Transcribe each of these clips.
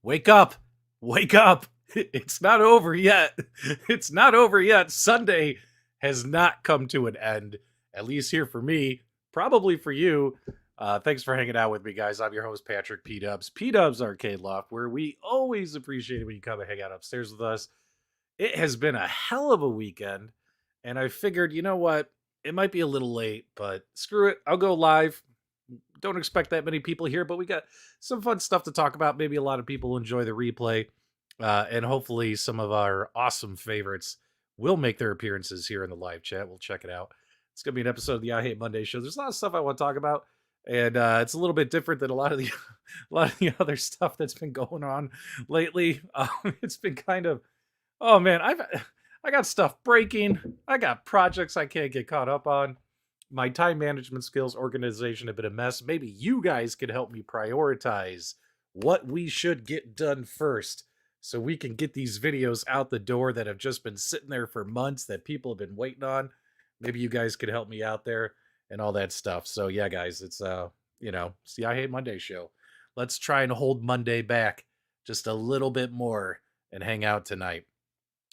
Wake up! Wake up! It's not over yet. It's not over yet. Sunday has not come to an end, at least here for me, probably for you. Thanks for hanging out with me, guys. I'm your host, Patrick PDubs, PDubs Arcade Loft, where we always appreciate it when you come and hang out upstairs with us. It has been a hell of a weekend, and I figured, you know what? It might be a little late, but screw it. I'll go live. Don't expect that many people here, but we got some fun stuff to talk about. Maybe a lot of people enjoy the replay, and hopefully some of our awesome favorites will make their appearances here in the live chat. We'll check it out. It's gonna be an episode of the I Hate Monday show. There's a lot of stuff I want to talk about, and it's a little bit different than a lot of the a lot of the other stuff that's been going on lately. It's been kind of, oh man, I got stuff breaking. I got projects I can't get caught up on. My time management skills, organization have been a mess. Maybe you guys could help me prioritize what we should get done first so we can get these videos out the door that have just been sitting there for months that people have been waiting on. Maybe you guys could help me out there and all that stuff. So yeah, guys, it's it's the I Hate Monday show. Let's try and hold Monday back just a little bit more and hang out tonight.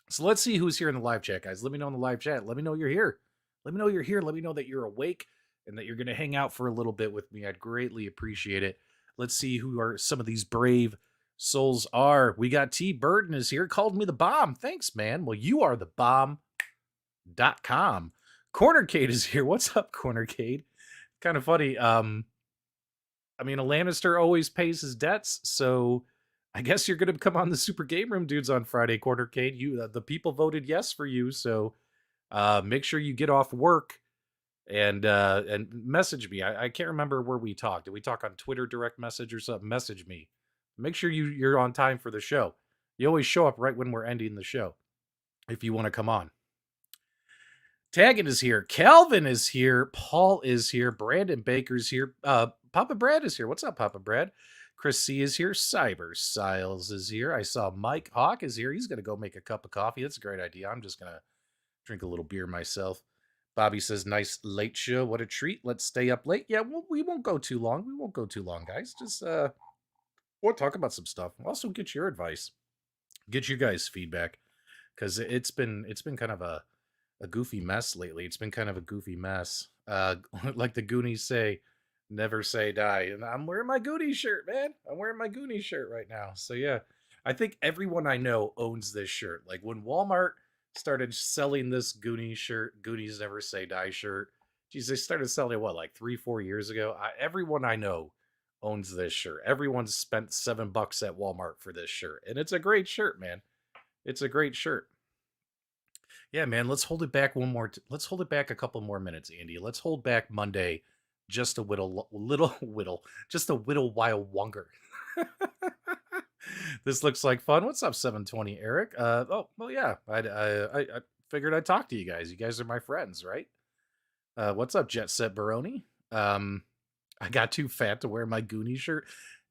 So let's see who's here in the live chat, guys. Let me know in the live chat. Let me know you're here. Let me know you're here. Let me know that you're awake and that you're going to hang out for a little bit with me. I'd greatly appreciate it. Let's see who are some of these brave souls are. We got T. Burton is here. Called me the bomb. Thanks, man. Well, you are the bomb.com. Cornercade is here. What's up, Cornercade? Kind of funny. I mean, a Lannister always pays his debts, so I guess you're going to come on the Super Game Room Dudes on Friday, Cornercade. You, the people voted yes for you, so make sure you get off work and message me. I can't remember where we talked. Did we talk on Twitter direct message or something? Message me. Make sure you're on time for the show. You always show up right when we're ending the show if you want to come on. Taggin is here. Calvin is here. Paul is here. Brandon Baker's here. Papa Brad is here. What's up, Papa Brad? Chris C is here. Cyber Siles is here. I saw Mike Hawk is here. He's going to go make a cup of coffee. That's a great idea. I'm just going to drink a little beer myself. Bobby says, nice late show. What a treat. Let's stay up late. Yeah, we won't go too long. We won't go too long, guys. Just we'll talk about some stuff. We'll also get your advice. Get you guys' feedback. Because it's been kind of a goofy mess lately. It's been kind of a goofy mess. Like the Goonies say, never say die. And I'm wearing my Goonies shirt, man. I'm wearing my Goonies shirt right now. So yeah. I think everyone I know owns this shirt. Like when Walmart started selling this Goonies shirt, Goonies Never Say Die shirt. Geez, they started selling it, what, like 3-4 years ago? Everyone I know owns this shirt. Everyone's spent $7 at Walmart for this shirt. And it's a great shirt, man. It's a great shirt. Yeah, man, let's hold it back let's hold it back a couple more minutes, Andy. Let's hold back Monday just a just a little while longer. This looks like fun. What's up, 720 Eric? Oh, well, yeah. I figured I'd talk to you guys. You guys are my friends, right? What's up, Jet Set Baroni? I got too fat to wear my Goonies shirt.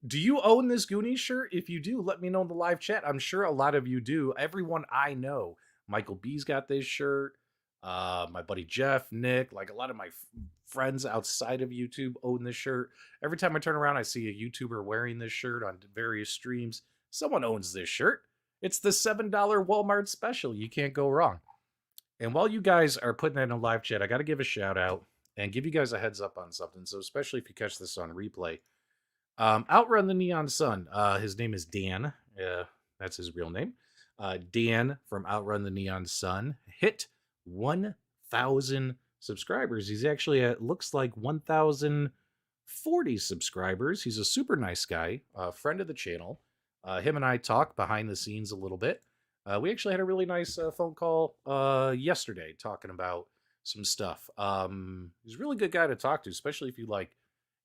Do you own this Goonies shirt? If you do, let me know in the live chat. I'm sure a lot of you do. Everyone I know. Michael B's got this shirt. My buddy Jeff, Nick, like a lot of my friends outside of YouTube own this shirt. Every time I turn around, I see a YouTuber wearing this shirt on various streams. Someone owns this shirt. It's the $7 Walmart special. You can't go wrong. And while you guys are putting that in a live chat, I got to give a shout out and give you guys a heads up on something. So especially if you catch this on replay, Outrun the Neon Sun. His name is Dan. That's his real name. Dan from Outrun the Neon Sun hit 1,000 subscribers. He's actually at, looks like 1,040 subscribers. He's a super nice guy, friend of the channel. Him and I talk behind the scenes a little bit. We actually had a really nice phone call yesterday talking about some stuff. He's a really good guy to talk to, especially if you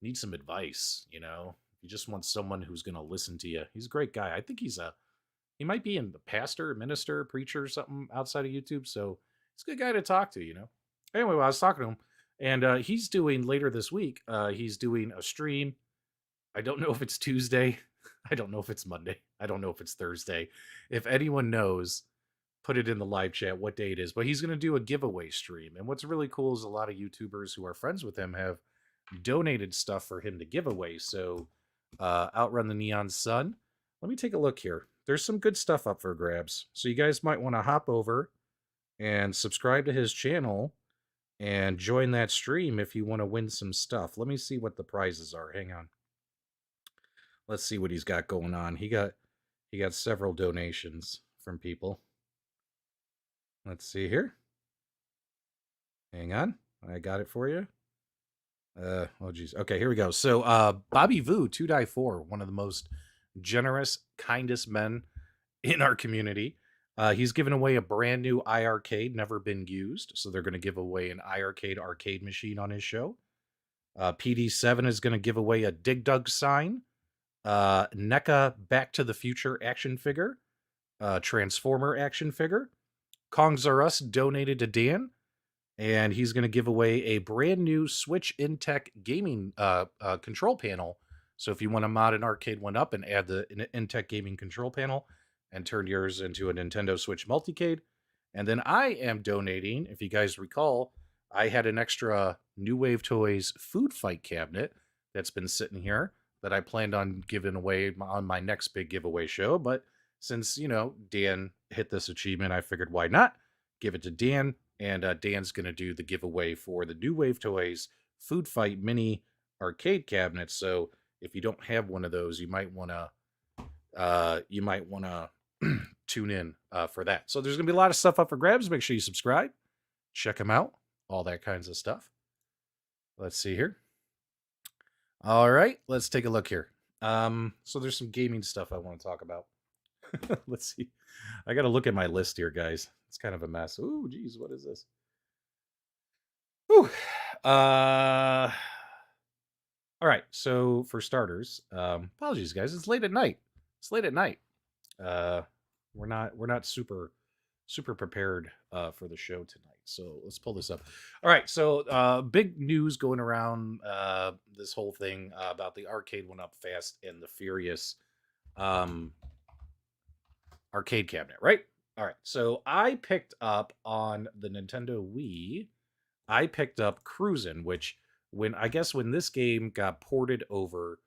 need some advice, you know. If you just want someone who's going to listen to you. He's a great guy. I think he might be in the pastor, minister, preacher, or something outside of YouTube. So he's a good guy to talk to, you know. Anyway, I was talking to him, and he's doing later this week. He's doing a stream. I don't know if it's Tuesday. I don't know if it's Monday. I don't know if it's Thursday. If anyone knows, put it in the live chat what day it is. But he's going to do a giveaway stream. And what's really cool is a lot of YouTubers who are friends with him have donated stuff for him to give away. So Outrun the Neon Sun, let me take a look here. There's some good stuff up for grabs. So you guys might want to hop over and subscribe to his channel and join that stream if you want to win some stuff. Let me see what the prizes are. Hang on. Let's see what he's got going on. He got several donations from people. Let's see here. Hang on. I got it for you. Oh geez. Okay, here we go. So Bobby Vu, 2Die4, one of the most generous, kindest men in our community. He's given away a brand new iArcade, never been used. So they're going to give away an iArcade arcade machine on his show. PD7 is going to give away a Dig Dug sign. NECA Back to the Future action figure. Transformer action figure. Kongs R Us donated to Dan. And he's going to give away a brand new Switch Intech gaming control panel. So if you want to mod an arcade one up and add the Intech gaming control panel and turn yours into a Nintendo Switch multicade. And then I am donating, if you guys recall, I had an extra New Wave Toys food fight cabinet that's been sitting here that I planned on giving away on my next big giveaway show. But since, Dan hit this achievement, I figured why not give it to Dan. And Dan's going to do the giveaway for the New Wave Toys Food Fight Mini Arcade Cabinet. So if you don't have one of those, you might want to tune in for that. So there's going to be a lot of stuff up for grabs. Make sure you subscribe, check them out, all that kinds of stuff. Let's see here. All right, let's take a look here. So there's some gaming stuff I want to talk about. Let's see. I got to look at my list here, guys. It's kind of a mess. Ooh, geez, what is this? Ooh. All right. So for starters, apologies, guys. It's late at night. We're not super prepared for the show tonight. So let's pull this up. All right. So big news going around this whole thing about the arcade went up Fast and the Furious arcade cabinet, right? All right, so I picked up on the Nintendo Wii, I picked up Cruis'N, which when this game got ported over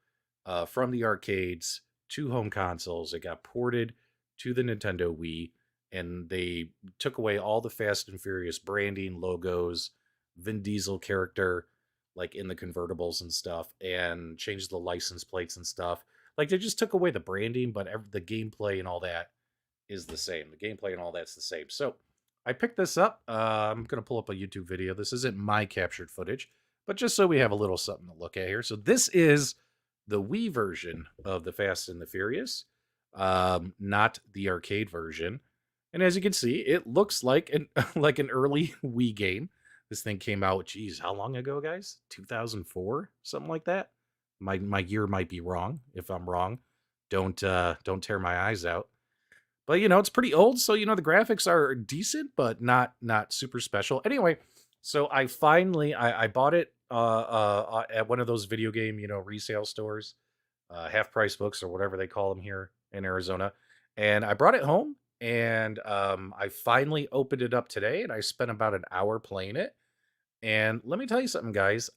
from the arcades to home consoles, it got ported to the Nintendo Wii, and they took away all the Fast and Furious branding, logos, Vin Diesel character, like in the convertibles and stuff, and changed the license plates and stuff. Like they just took away the branding, but the gameplay and all that is the same. The gameplay and all that's the same. So I picked this up. I'm going to pull up a YouTube video. This isn't my captured footage, but just so we have a little something to look at here. So this is the Wii version of the Fast and the Furious, not the arcade version. And as you can see, it looks like an early Wii game. This thing came out, geez, how long ago, guys? 2004, something like that. My year might be wrong. If I'm wrong, don't tear my eyes out. But it's pretty old, so the graphics are decent, but not super special. Anyway, so I finally I bought it at one of those video game resale stores, half price books or whatever they call them here in Arizona, and I brought it home, and I finally opened it up today, and I spent about an hour playing it. And let me tell you something, guys.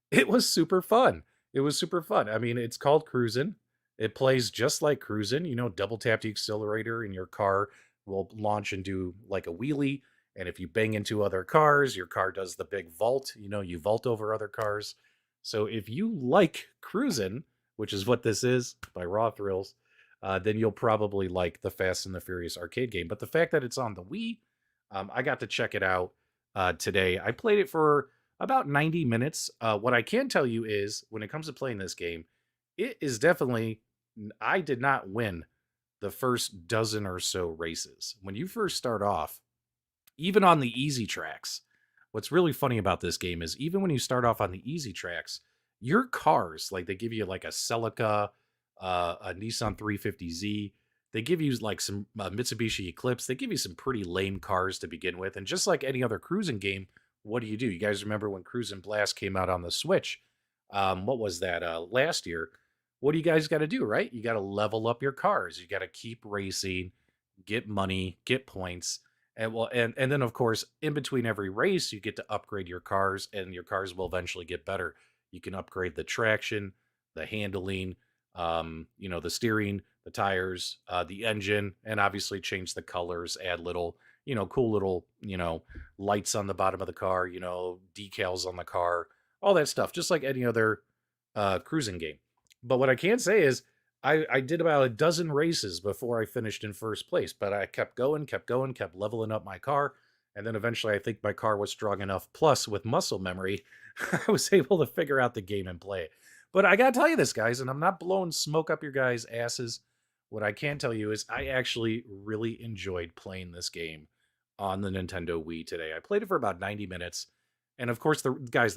It was super fun. It was super fun. I mean, it's called Cruis'N. It plays just like Cruis'N. Double tap the accelerator and your car will launch and do like a wheelie. And if you bang into other cars, your car does the big vault. You vault over other cars. So if you like Cruis'N, which is what this is by Raw Thrills, then you'll probably like the Fast and the Furious arcade game. But the fact that it's on the Wii, I got to check it out today. I played it for about 90 minutes. What I can tell you is when it comes to playing this game, it is definitely, I did not win the first dozen or so races. When you first start off, even on the easy tracks, what's really funny about this game is even when you start off on the easy tracks, your cars, like they give you like a Celica, a Nissan 350Z, they give you like some Mitsubishi Eclipse, they give you some pretty lame cars to begin with. And just like any other Cruis'N game, what do? You guys remember when Cruis'N Blast came out on the Switch? What was that? Last year. What do you guys got to do, right? You got to level up your cars. You got to keep racing, get money, get points. And and then of course, in between every race, you get to upgrade your cars, and your cars will eventually get better. You can upgrade the traction, the handling, the steering, the tires, the engine, and obviously change the colors, add little, cool little, lights on the bottom of the car, decals on the car, all that stuff, just like any other cruising game. But what I can say is I did about a dozen races before I finished in first place, but I kept going, kept leveling up my car. And then eventually I think my car was strong enough, plus with muscle memory, I was able to figure out the game and play it. But I got to tell you this, guys, and I'm not blowing smoke up your guys' asses. What I can tell you is I actually really enjoyed playing this game on the Nintendo Wii today. I played it for about 90 minutes. And of course, the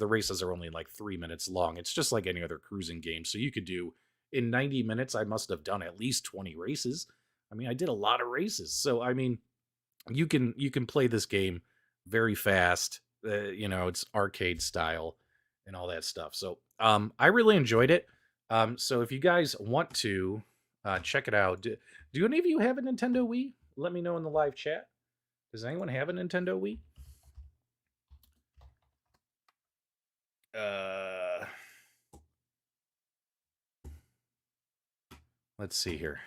races are only like 3 minutes long. It's just like any other cruising game. So you could do in 90 minutes, I must have done at least 20 races. I mean, I did a lot of races. So I mean, you can play this game very fast. It's arcade style and all that stuff. So I really enjoyed it. So if you guys want to check it out, do any of you have a Nintendo Wii? Let me know in the live chat. Does anyone have a Nintendo Wii? Let's see here.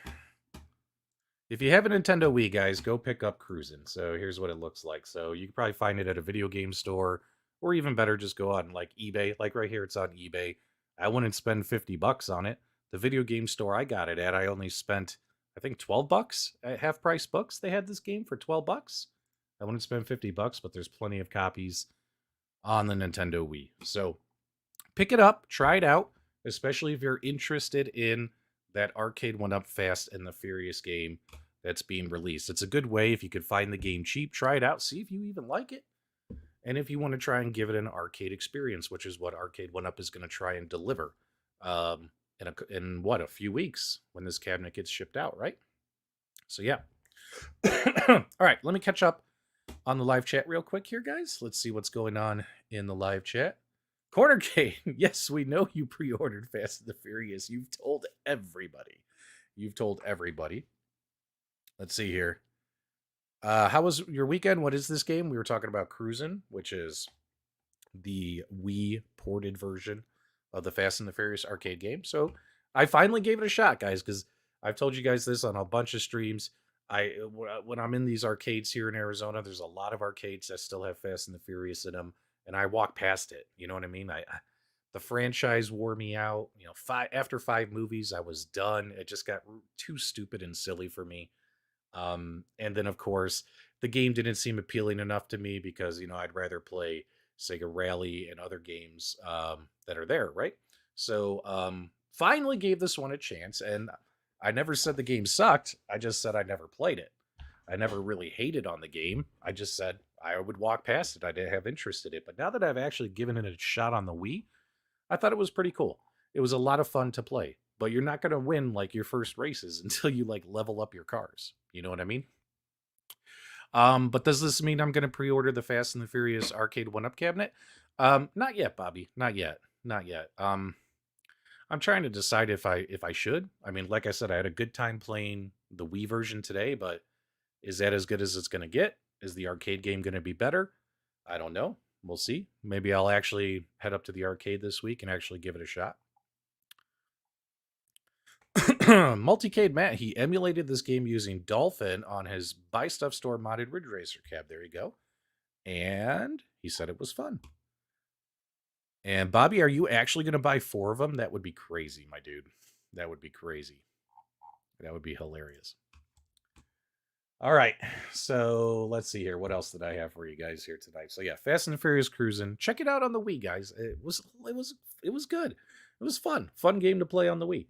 If you have a Nintendo Wii, guys, go pick up Cruis'N. So here's what it looks like. So you can probably find it at a video game store, or even better, just go on like eBay. Like right here, it's on eBay. I wouldn't spend $50 on it. The video game store I got it at, I only spent, I think, $12 at half price books. They had this game for $12. I wouldn't spend $50, but there's plenty of copies on the Nintendo Wii. So pick it up, try it out, especially if you're interested in that arcade 1-up Fast and the Furious game that's being released. It's a good way if you could find the game cheap, try it out, see if you even like it. And if you want to try and give it an arcade experience, which is what Arcade 1-up is going to try and deliver in a few weeks when this cabinet gets shipped out, right? So yeah. All right, let me catch up on the live chat real quick here, guys. Let's see what's going on in the live chat. Corner Game, yes, we know you pre-ordered Fast and the Furious. You've told everybody. Let's see here. How was your weekend? What is this game? We were talking about Cruis'N, which is the Wii ported version of the Fast and the Furious arcade game. So I finally gave it a shot, guys, because I've told you guys this on a bunch of streams. When I'm in these arcades here in Arizona, there's a lot of arcades that still have Fast and the Furious in them, and I walk past it. You know what I mean? The franchise wore me out. After 5 movies, I was done. It just got too stupid and silly for me. And then of course, the game didn't seem appealing enough to me because I'd rather play Sega Rally and other games that are there, right? So finally gave this one a chance, and I never said the game sucked. I just said I never played it. I never really hated on the game. I just said I would walk past it. I didn't have interest in it. But now that I've actually given it a shot on the Wii, I thought it was pretty cool. It was a lot of fun to play. But you're not going to win like your first races until you like level up your cars. You know what I mean? But does this mean I'm going to pre-order the Fast and the Furious arcade 1-up cabinet? Not yet, Bobby. Not yet. I'm trying to decide if I should. I mean, like I said, I had a good time playing the Wii version today, but is that as good as it's going to get? Is the arcade game going to be better? I don't know. We'll see. Maybe I'll actually head up to the arcade this week and actually give it a shot. Multicade Matt, he emulated this game using Dolphin on his Buy Stuff Store modded Ridge Racer cab. There you go. And he said it was fun. And Bobby, are you actually going to buy 4 of them? That would be crazy, my dude. That would be crazy. That would be hilarious. All right. So let's see here. What else did I have for you guys here tonight? So yeah, Fast and the Furious Cruis'N. Check it out on the Wii, guys. It was good. It was fun. Fun game to play on the Wii.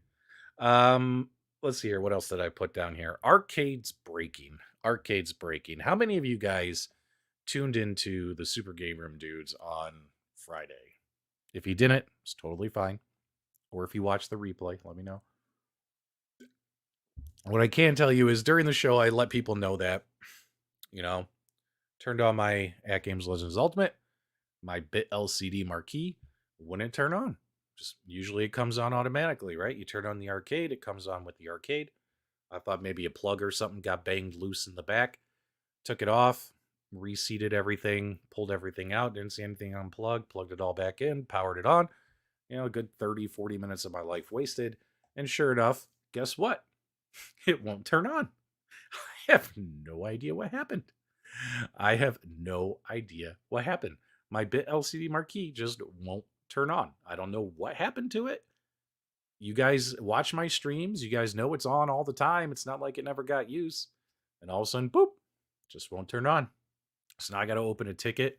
Let's see here. What else did I put down here? Arcades breaking. How many of you guys tuned into the Super Game Room dudes on Friday? If you didn't, it's totally fine. Or if you watched the replay, let me know. What I can tell you is during the show, I let people know that, turned on my At Games Legends Ultimate, my Bit LCD marquee wouldn't turn on. Just usually it comes on automatically, right? You turn on the arcade, it comes on with the arcade. I thought maybe a plug or something got banged loose in the back. Took it off, reseated everything, pulled everything out, didn't see anything unplugged, plugged it all back in, powered it on. A good 30, 40 minutes of my life wasted. And sure enough, guess what? It won't turn on. I have no idea what happened. I have no idea what happened. My bit LCD marquee just won't turn on. I don't know what happened to it. You guys watch my streams. You guys know it's on all the time. It's not like it never got used. And all of a sudden, boop, just won't turn on. So now I got to open a ticket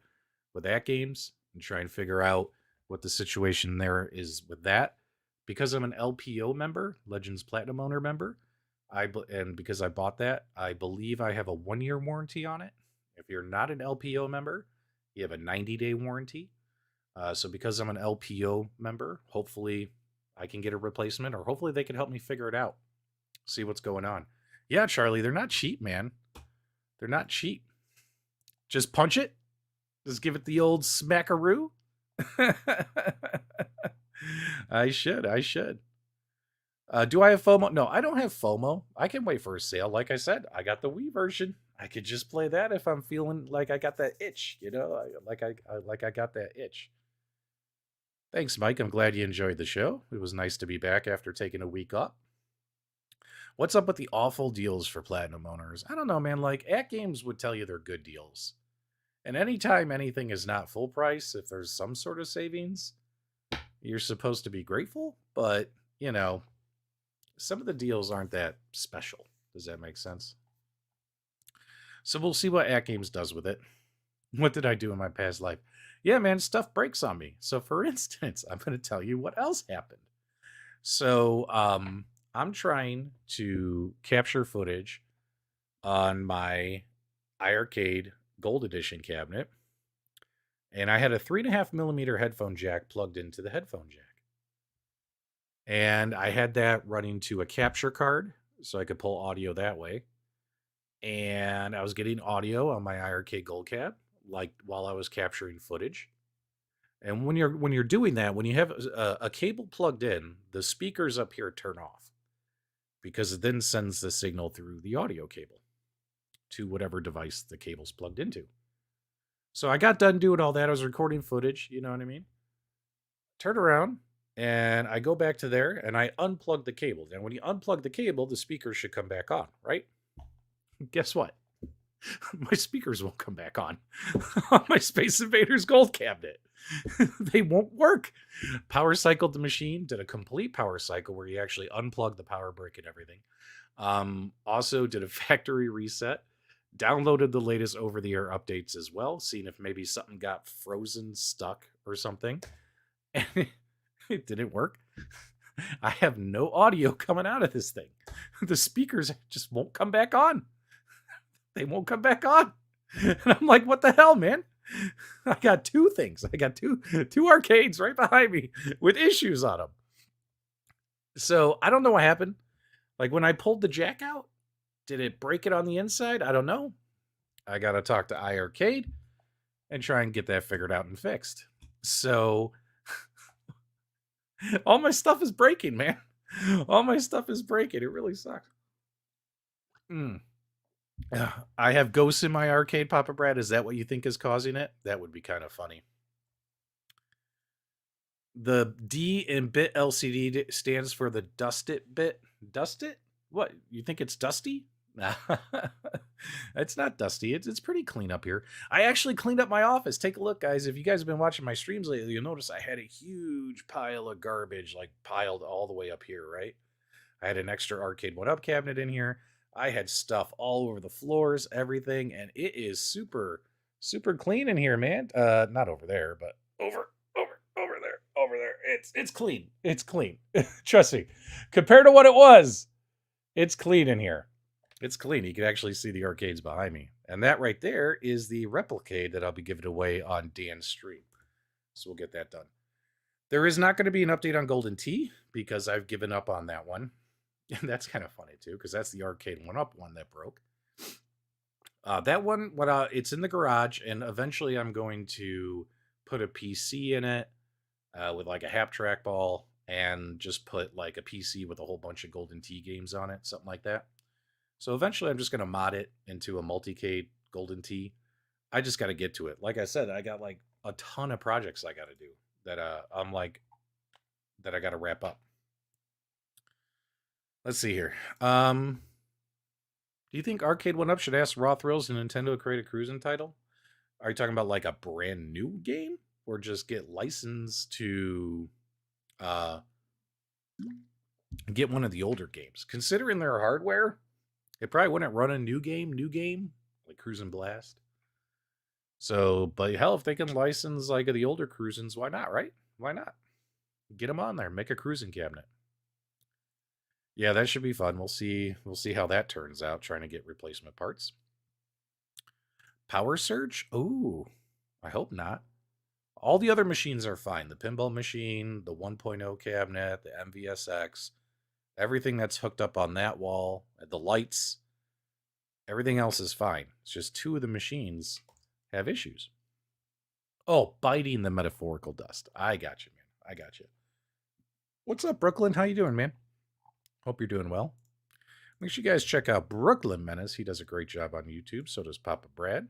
with that games and try and figure out what the situation there is with that. Because I'm an LPO member, Legends Platinum Owner member, and because I bought that, I believe I have a 1-year warranty on it. If you're not an LPO member, you have a 90-day warranty. So because I'm an LPO member, hopefully I can get a replacement, or hopefully they can help me figure it out, see what's going on. Yeah, Charlie, they're not cheap, man. They're not cheap. Just punch it. Just give it the old smackaroo. I should. Do I have FOMO? No, I don't have FOMO. I can wait for a sale. Like I said, I got the Wii version. I could just play that if I'm feeling like I got that itch, like I got that itch. Thanks, Mike. I'm glad you enjoyed the show. It was nice to be back after taking a week off. What's up with the awful deals for Platinum owners? I don't know, man. Like, At Games would tell you they're good deals. And anytime anything is not full price, if there's some sort of savings, you're supposed to be grateful. But, some of the deals aren't that special. Does that make sense? So we'll see what At Games does with it. What did I do in my past life? Yeah, man, stuff breaks on me. So, for instance, I'm going to tell you what else happened. So, I'm trying to capture footage on my iArcade Gold Edition cabinet, and I had a 3.5mm headphone jack plugged into the headphone jack. And I had that running to a capture card so I could pull audio that way. And I was getting audio on my iArcade Gold Cab, like while I was capturing footage. And when you're doing that, when you have a cable plugged in, the speakers up here turn off because it then sends the signal through the audio cable to whatever device the cable's plugged into. So I got done doing all that. I was recording footage, you know what I mean? Turn around, and I go back to there, and I unplug the cable. And when you unplug the cable, the speakers should come back on, right? Guess what? My speakers won't come back on my Space Invaders Gold cabinet. They won't work. Power cycled the machine, did a complete power cycle where you actually unplug the power brick and everything. Also did a factory reset. Downloaded the latest over-the-air updates as well, seeing if maybe something got frozen, stuck, or something. And it didn't work. I have no audio coming out of this thing. The speakers just won't come back on. They won't come back on. And I'm like, what the hell, man? I got two things. I got two arcades right behind me with issues on them. So I don't know what happened. Like when I pulled the jack out, did it break it on the inside? I don't know. I got to talk to iArcade and try and get that figured out and fixed. So all my stuff is breaking, man. All my stuff is breaking. It really sucks. I have ghosts in my arcade, Papa Brad. Is that what you think is causing it? That would be kind of funny. The D in bit LCD stands for the Dust It bit. Dust It? What? You think it's dusty? It's not dusty. It's pretty clean up here. I actually cleaned up my office. Take a look, guys. If you guys have been watching my streams lately, you'll notice I had a huge pile of garbage, like piled all the way up here, right? I had an extra arcade 1-up cabinet in here. I had stuff all over the floors, everything, and it is super, super clean in here, man. Not over there, but over there. It's clean. It's clean. Trust me. Compared to what it was, it's clean in here. It's clean. You can actually see the arcades behind me. And that right there is the Replicade that I'll be giving away on Dan's stream. So we'll get that done. There is not going to be an update on Golden Tee because I've given up on that one. And that's kind of funny too, because that's the arcade 1-up one that broke. That one, it's in the garage, and eventually I'm going to put a PC in it with like a hap trackball and just put like a PC with a whole bunch of Golden Tee games on it, something like that. So eventually I'm just going to mod it into a multicade Golden Tee. I just got to get to it. Like I said, I got like a ton of projects I got to do that I got to wrap up. Let's see here. Do you think Arcade One Up should ask Raw Thrills and Nintendo to create a Cruis'N title? Are you talking about like a brand new game, or just get licensed to uh, get one of the older games? Considering their hardware, it probably wouldn't run a new game like Cruis'N Blast. So, but hell, if they can license like the older Cruis'Ns, why not? Right? Why not? Get them on there. Make a Cruis'N cabinet. Yeah, that should be fun. We'll see. We'll see how that turns out. Trying to get replacement parts. Power surge? Ooh, I hope not. All the other machines are fine. The pinball machine, the 1.0 cabinet, the MVSX, everything that's hooked up on that wall, the lights, everything else is fine. It's just two of the machines have issues. Oh, biting the metaphorical dust. I got you, man. I got you. What's up, Brooklyn? How you doing, man? Hope you're doing well. Make sure you guys check out Brooklyn Menace. He does a great job on YouTube. So does Papa Brad.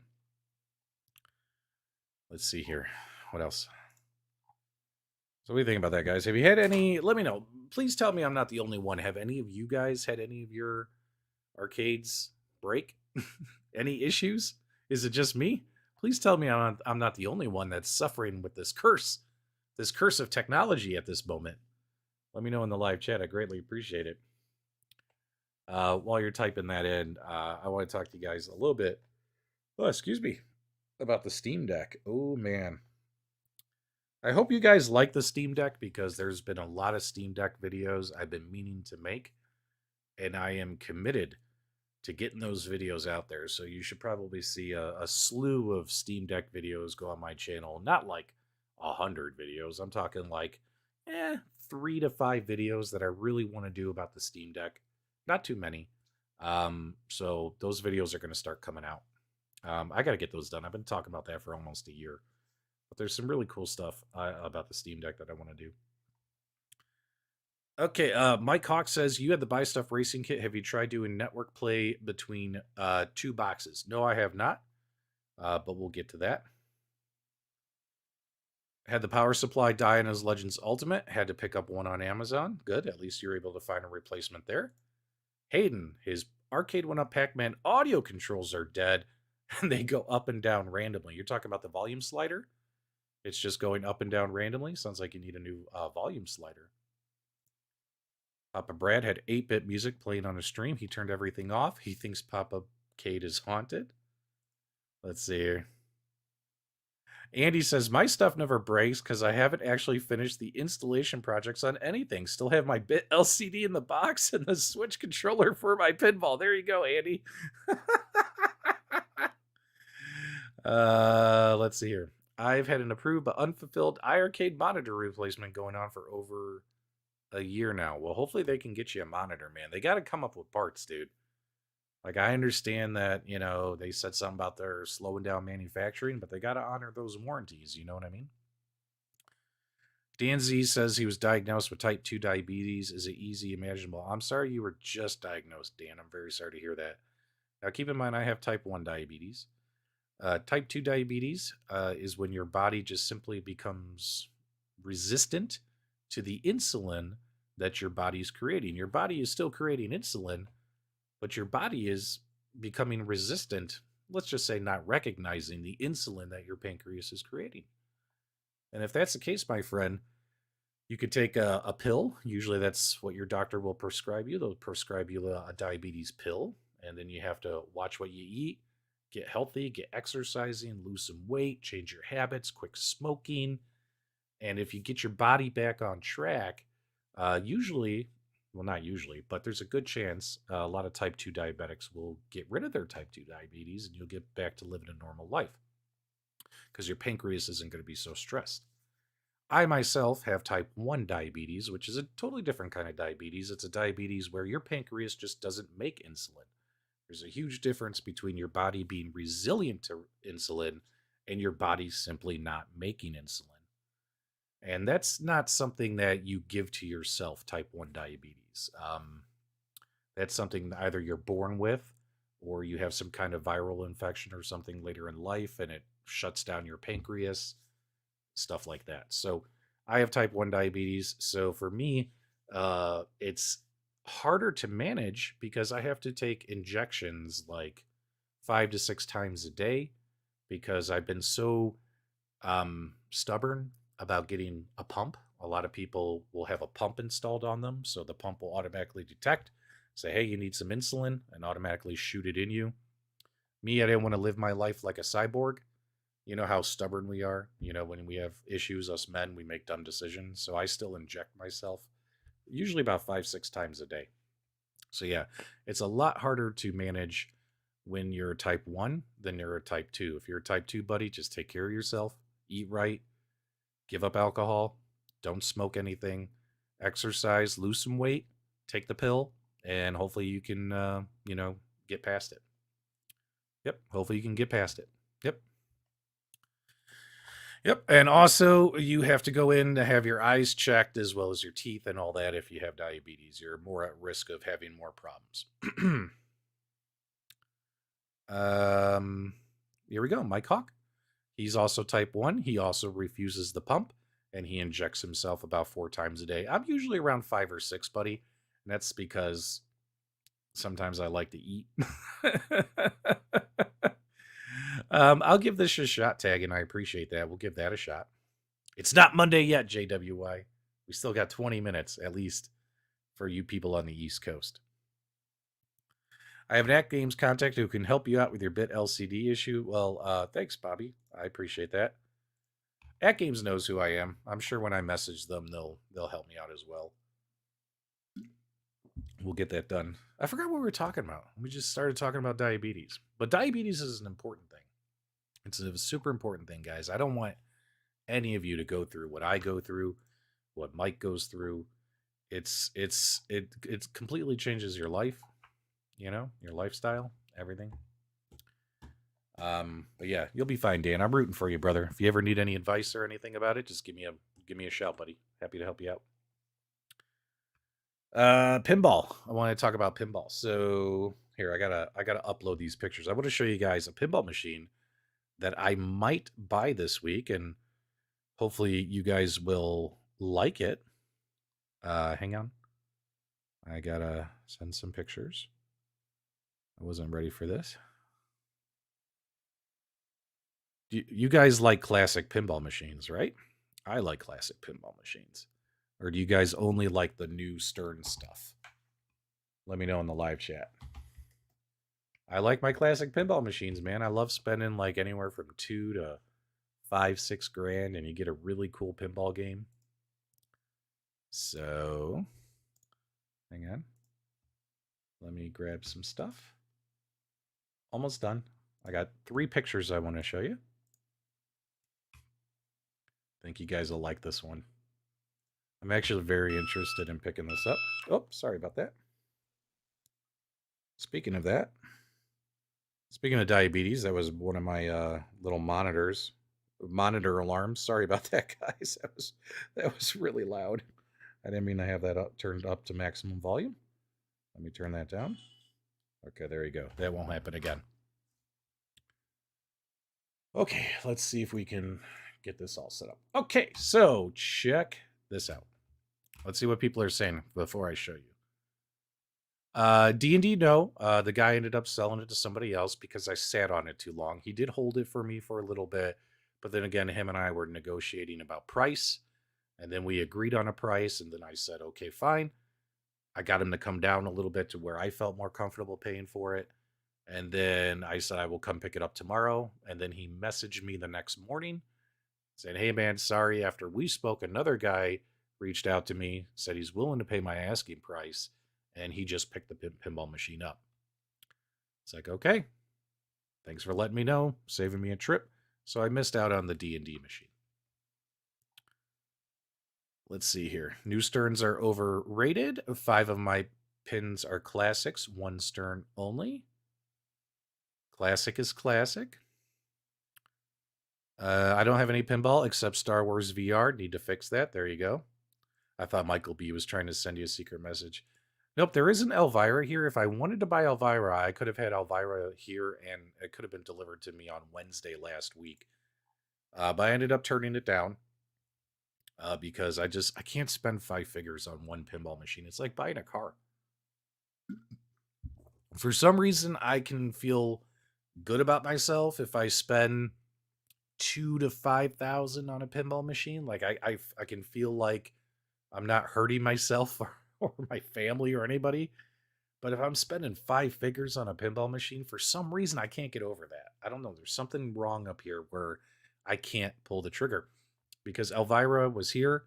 Let's see here. What else? So what do you think about that, guys? Have you had any? Let me know. Please tell me I'm not the only one. Have any of you guys had any of your arcades break? Any issues? Is it just me? Please tell me I'm not the only one that's suffering with this curse of technology at this moment. Let me know in the live chat. I greatly appreciate it. While you're typing that in, I want to talk to you guys a little bit. Oh, excuse me, about the Steam Deck. Oh man, I hope you guys like the Steam Deck because there's been a lot of Steam Deck videos I've been meaning to make, and I am committed to getting those videos out there. So you should probably see a slew of Steam Deck videos go on my channel. Not like 100 videos. I'm talking like 3 to 5 videos that I really want to do about the Steam Deck. Not too many. So those videos are going to start coming out. I got to get those done. I've been talking about that for almost a year. But there's some really cool stuff about the Steam Deck that I want to do. Okay, Mike Hawk says, you had the Buy Stuff Racing Kit. Have you tried doing network play between 2 boxes? No, I have not, but we'll get to that. Had the power supply die in his Legends Ultimate. Had to pick up one on Amazon. Good, at least you're able to find a replacement there. Hayden, his Arcade One Up Pac-Man audio controls are dead, and they go up and down randomly. You're talking about the volume slider? It's just going up and down randomly? Sounds like you need a new volume slider. Papa Brad had 8-bit music playing on a stream. He turned everything off. He thinks Papa Kate is haunted. Let's see here. Andy says, my stuff never breaks because I haven't actually finished the installation projects on anything. Still have my bit LCD in the box and the Switch controller for my pinball. There you go, Andy. Let's see here. I've had an approved but unfulfilled iArcade monitor replacement going on for over a year now. Well, hopefully they can get you a monitor, man. They got to come up with parts, dude. Like, I understand that, they said something about they're slowing down manufacturing, but they got to honor those warranties. You know what I mean? Dan Z says he was diagnosed with type 2 diabetes. Is it easy, imaginable? I'm sorry you were just diagnosed, Dan. I'm very sorry to hear that. Now, keep in mind, I have type 1 diabetes. Type 2 diabetes is when your body just simply becomes resistant to the insulin that your body's creating. Your body is still creating insulin, but your body is becoming resistant, let's just say not recognizing the insulin that your pancreas is creating. And if that's the case, my friend, you could take a pill. Usually that's what your doctor will prescribe you. They'll prescribe you a diabetes pill, and then you have to watch what you eat, get healthy, get exercising, lose some weight, change your habits, quit smoking. And if you get your body back on track, usually, well, not usually, but there's a good chance a lot of type 2 diabetics will get rid of their type 2 diabetes and you'll get back to living a normal life because your pancreas isn't going to be so stressed. I myself have type 1 diabetes, which is a totally different kind of diabetes. It's a diabetes where your pancreas just doesn't make insulin. There's a huge difference between your body being resilient to insulin and your body simply not making insulin. And that's not something that you give to yourself, type 1 diabetes. That's something either you're born with or you have some kind of viral infection or something later in life and it shuts down your pancreas, stuff like that. So I have type 1 diabetes. So for me, it's harder to manage because I have to take injections like 5 to 6 times a day because I've been so stubborn about getting a pump. A lot of people will have a pump installed on them, so the pump will automatically detect, say, hey, you need some insulin, and automatically shoot it in you. Me, I didn't want to live my life like a cyborg. You know how stubborn we are. You know, when we have issues, us men, we make dumb decisions. So I still inject myself, usually about 5, 6 times a day. So yeah, it's a lot harder to manage when you're a type 1 than you're a type 2. If you're a type 2, buddy, just take care of yourself, eat right, give up alcohol, don't smoke anything, exercise, lose some weight, take the pill, and hopefully you can, get past it. Yep. Hopefully you can get past it. Yep. Yep. And also, you have to go in to have your eyes checked as well as your teeth and all that. If you have diabetes, you're more at risk of having more problems. Here we go. Mike Hawk. He's also type 1. He also refuses the pump and he injects himself about 4 times a day. I'm usually around 5 or 6, buddy. And that's because sometimes I like to eat. I'll give this a shot, Tag, and I appreciate that. We'll give that a shot. It's not Monday yet, JWY. We still got 20 minutes at least for you people on the East Coast. I have an Act Games contact who can help you out with your bit LCD issue. Well, thanks, Bobby. I appreciate that. Act Games knows who I am. I'm sure when I message them, they'll help me out as well. We'll get that done. I forgot what we were talking about. We just started talking about diabetes. But diabetes is an important thing. It's a super important thing, guys. I don't want any of you to go through what I go through, what Mike goes through. It completely changes your life, your lifestyle, everything. But yeah, you'll be fine, Dan. I'm rooting for you, brother. If you ever need any advice or anything about it, just give me a shout, buddy. Happy to help you out. Pinball. I want to talk about pinball. So here, I gotta upload these pictures. I want to show you guys a pinball machine that I might buy this week, and hopefully you guys will like it. Hang on. I gotta send some pictures. I wasn't ready for this. You guys like classic pinball machines, right? I like classic pinball machines. Or do you guys only like the new Stern stuff? Let me know in the live chat. I like my classic pinball machines, man. I love spending like anywhere from $2 to $5, $6 grand, and you get a really cool pinball game. So, hang on. Let me grab some stuff. Almost done. I got 3 pictures I want to show you. I think you guys will like this one. I'm actually very interested in picking this up. Oh, sorry about that. Speaking of diabetes, that was one of my little monitor alarms. Sorry about that, guys. That was really loud. I didn't mean to have that turned up to maximum volume. Let me turn that down. Okay, there you go. That won't happen again. Okay, let's see if we can get this all set up. Okay, so check this out. Let's see what people are saying before I show you. D&D, no. The guy ended up selling it to somebody else because I sat on it too long. He did hold it for me for a little bit, but then again, him and I were negotiating about price, and then we agreed on a price, and then I said, okay, fine. I got him to come down a little bit to where I felt more comfortable paying for it. And then I said, I will come pick it up tomorrow. And then he messaged me the next morning saying, hey, man, sorry. After we spoke, another guy reached out to me, said he's willing to pay my asking price. And he just picked the pinball machine up. It's like, okay, thanks for letting me know, saving me a trip. So I missed out on the D&D machine. Let's see here. New Sterns are overrated. 5 of my pins are classics, 1 Stern only. Classic is classic. I don't have any pinball except Star Wars VR. Need to fix that. There you go. I thought Michael B was trying to send you a secret message. Nope, there is an Elvira here. If I wanted to buy Elvira, I could have had Elvira here, and it could have been delivered to me on Wednesday last week. But I ended up turning it down because I can't spend 5 figures on one pinball machine. It's like buying a car. For some reason, I can feel good about myself if I spend 2 to 5 thousand on a pinball machine. Like I can feel like I'm not hurting myself or my family or anybody. But if I'm spending 5 figures on a pinball machine, for some reason I can't get over that. I don't know. There's something wrong up here where I can't pull the trigger. Because Elvira was here.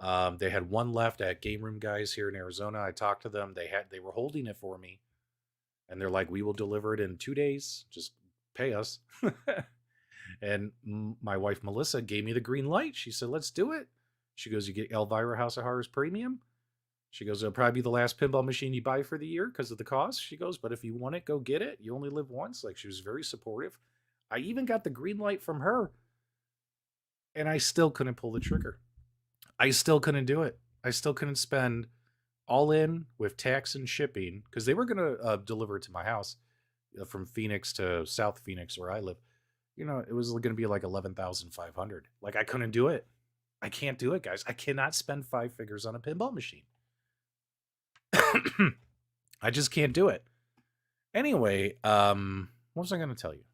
They had one left at Game Room Guys here in Arizona. I talked to them. They were holding it for me, and they're like, "We will deliver it in 2 days. Just pay us." And my wife Melissa gave me the green light. She said, "Let's do it." She goes, "You get Elvira House of Horrors Premium." She goes, "It'll probably be the last pinball machine you buy for the year because of the cost." She goes, "But if you want it, go get it. You only live once." Like, she was very supportive. I even got the green light from her, and I still couldn't pull the trigger. I still couldn't do it. I still couldn't spend all in with tax and shipping because they were going to deliver it to my house from Phoenix to South Phoenix where I live. It was going to be like 11,500. Like, I couldn't do it. I can't do it, guys. I cannot spend 5 figures on a pinball machine. I just can't do it. Anyway, what was I going to tell you?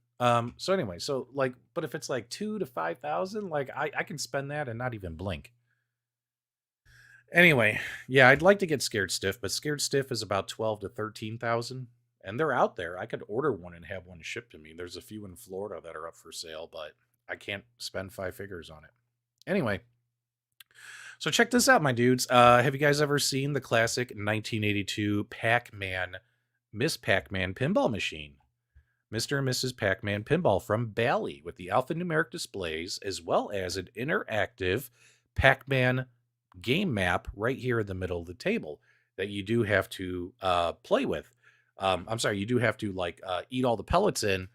So like, but if it's like 2 to 5 thousand, like I can spend that and not even blink. Anyway, yeah, I'd like to get Scared Stiff, but Scared Stiff is about 12 to 13,000, and they're out there. I could order one and have one shipped to me. There's a few in Florida that are up for sale, but I can't spend 5 figures on it. Anyway, so check this out, my dudes. Have you guys ever seen the classic 1982 Pac-Man, Miss Pac-Man pinball machine? Mr. and Mrs. Pac-Man pinball from Bally with the alphanumeric displays as well as an interactive Pac-Man game map right here in the middle of the table that you do have to play with. I'm sorry, you do have to eat all the pellets in